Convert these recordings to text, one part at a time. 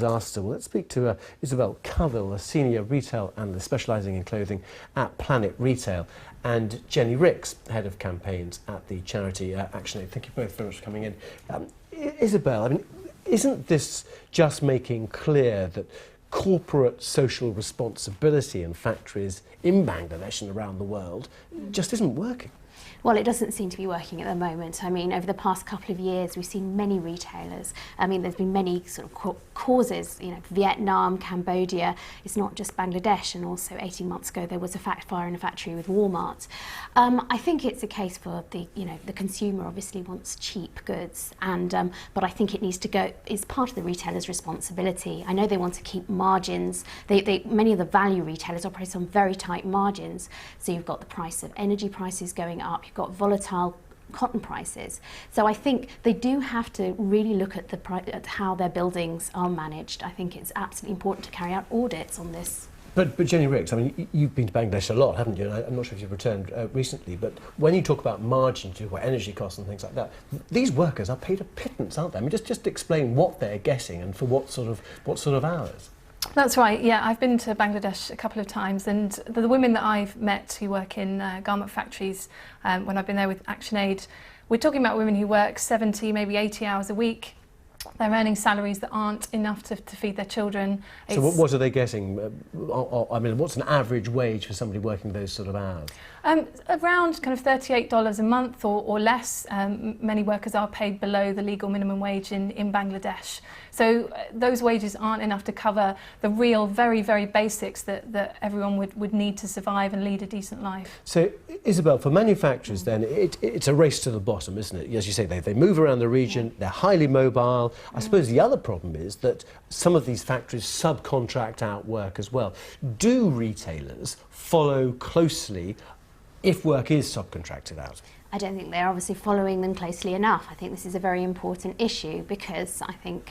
Disaster. Well, let's speak to Isabel Cavill, a senior retail analyst specialising in clothing at Planet Retail, and Jenny Ricks, head of campaigns at the charity ActionAid. Thank you both very much for coming in. Isabel, I mean, isn't this just making clear that corporate social responsibility in factories in Bangladesh and around the world just isn't working? Well, it doesn't seem to be working at the moment. I mean, over the past couple of years, we've seen many retailers. I mean, there's been many sort of causes, you know, Vietnam, Cambodia. It's not just Bangladesh, and also 18 months ago, there was a fire in a factory with Walmart. I think it's a case for the consumer obviously wants cheap goods, and but I think it needs to go, it's part of the retailer's responsibility. I know they want to keep margins. Many of the value retailers operate on very tight margins. So you've got the price of energy prices going up, you've got volatile cotton prices. So I think they do have to really look at how their buildings are managed. I think it's absolutely important to carry out audits on this. But Jenny Ricks, I mean, you've been to Bangladesh a lot, haven't you? And I'm not sure if you've returned recently, but when you talk about margin to energy costs and things like that, these workers are paid a pittance, aren't they? I mean, just explain what they're getting and for what sort of hours. That's right, yeah. I've been to Bangladesh a couple of times, and the women that I've met who work in garment factories, when I've been there with ActionAid, we're talking about women who work 70, maybe 80 hours a week. They're earning salaries that aren't enough to feed their children. So what are they getting? I mean, what's an average wage for somebody working those sort of hours? Around kind of $38 a month or less. Many workers are paid below the legal minimum wage in Bangladesh. So those wages aren't enough to cover the real, very, very basics that everyone would need to survive and lead a decent life. So, Isabel, for manufacturers then, it's a race to the bottom, isn't it? As you say, they move around the region, they're highly mobile. I suppose the other problem is that some of these factories subcontract out work as well. Do retailers follow closely if work is subcontracted out? I don't think they're obviously following them closely enough. I think this is a very important issue because I think,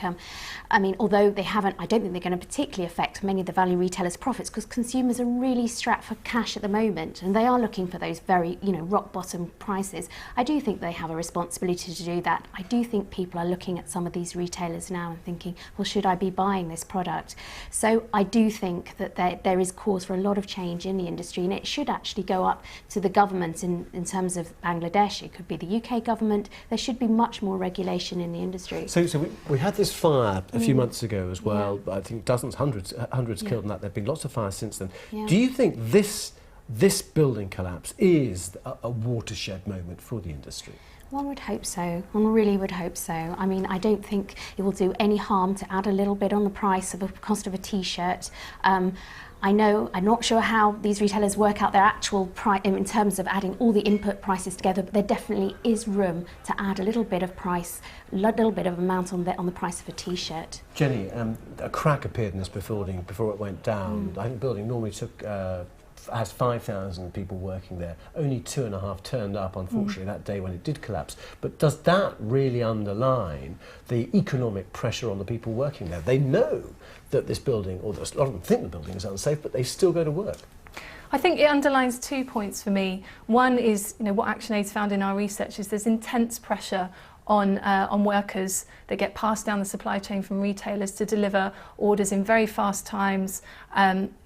I mean, although they haven't, I don't think they're going to particularly affect many of the value retailers' profits because consumers are really strapped for cash at the moment and they are looking for those very, rock bottom prices. I do think they have a responsibility to do that. I do think people are looking at some of these retailers now and thinking, well, should I be buying this product? So I do think that there is cause for a lot of change in the industry, and it should actually go up to the government in terms of Bangladesh. It could be the UK government. There should be much more regulation in the industry. So we had this fire a few months ago as well. Yeah. I think dozens, hundreds killed in that. There have been lots of fires since then. Yeah. Do you think this building collapse is a watershed moment for the industry? One would hope so. One really would hope so. I mean, I don't think it will do any harm to add a little bit on the price of the cost of a T-shirt. I'm not sure how these retailers work out their actual price in terms of adding all the input prices together, but there definitely is room to add a little bit of price, a little bit of amount on the price of a T-shirt. Jenny, a crack appeared in this building before it went down. I think the building normally has 5,000 people working there. Only 2.5 turned up, unfortunately, that day when it did collapse. But does that really underline the economic pressure on the people working there? They know that this building, or a lot of them think the building is unsafe, but they still go to work. I think it underlines 2 points for me. One is, what ActionAid's found in our research is there's intense pressure on workers that get passed down the supply chain from retailers to deliver orders in very fast times,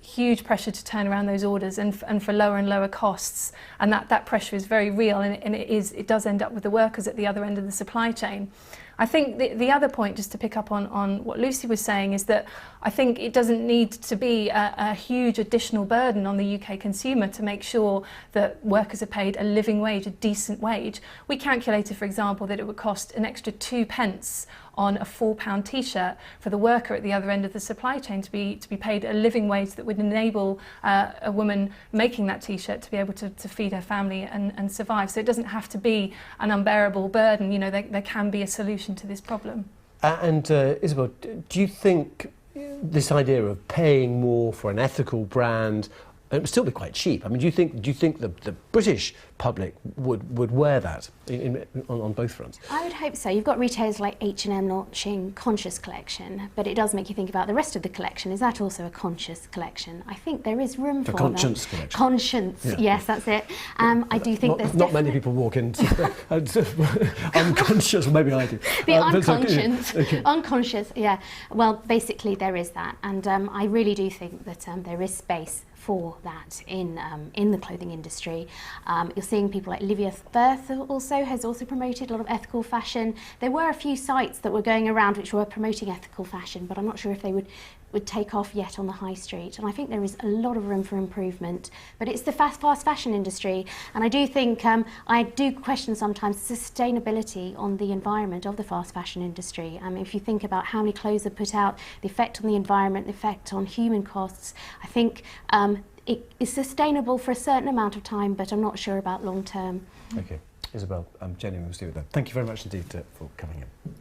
huge pressure to turn around those orders and for lower and lower costs, and that pressure is very real, and it does end up with the workers at the other end of the supply chain. I think the other point, just to pick up on what Lucy was saying, is that I think it doesn't need to be a huge additional burden on the UK consumer to make sure that workers are paid a living wage, a decent wage. We calculated, for example, that it would cost an extra 2p on a £4 T-shirt for the worker at the other end of the supply chain to be paid a living wage that would enable a woman making that T-shirt to be able to feed her family and survive. So it doesn't have to be an unbearable burden. There can be a solution to this problem. And Isabel, do you think this idea of paying more for an ethical brand And it would still be quite cheap. I mean, do you think the British public would wear that on both fronts? I would hope so. You've got retailers like H&M launching Conscious Collection, but it does make you think about the rest of the collection. Is that also a conscious collection? I think there is room for Conscience collection. Conscience, Yeah. yes, that's it. I do think there's not many people walk into unconscious. Maybe I do. The unconscious. okay. Unconscious, yeah. Well, basically there is that, and I really do think that there is space for that in the clothing industry. You're seeing people like Livia Firth has also promoted a lot of ethical fashion. There were a few sites that were going around which were promoting ethical fashion, but I'm not sure if they would take off yet on the high street. And I think there is a lot of room for improvement. But it's the fast fashion industry, and I do think I do question sometimes the sustainability on the environment of the fast fashion industry. If you think about how many clothes are put out, the effect on the environment, the effect on human costs, I think it is sustainable for a certain amount of time, but I'm not sure about long term. Okay, Isabel, Jenny, we'll see you there. Thank you very much indeed for coming in.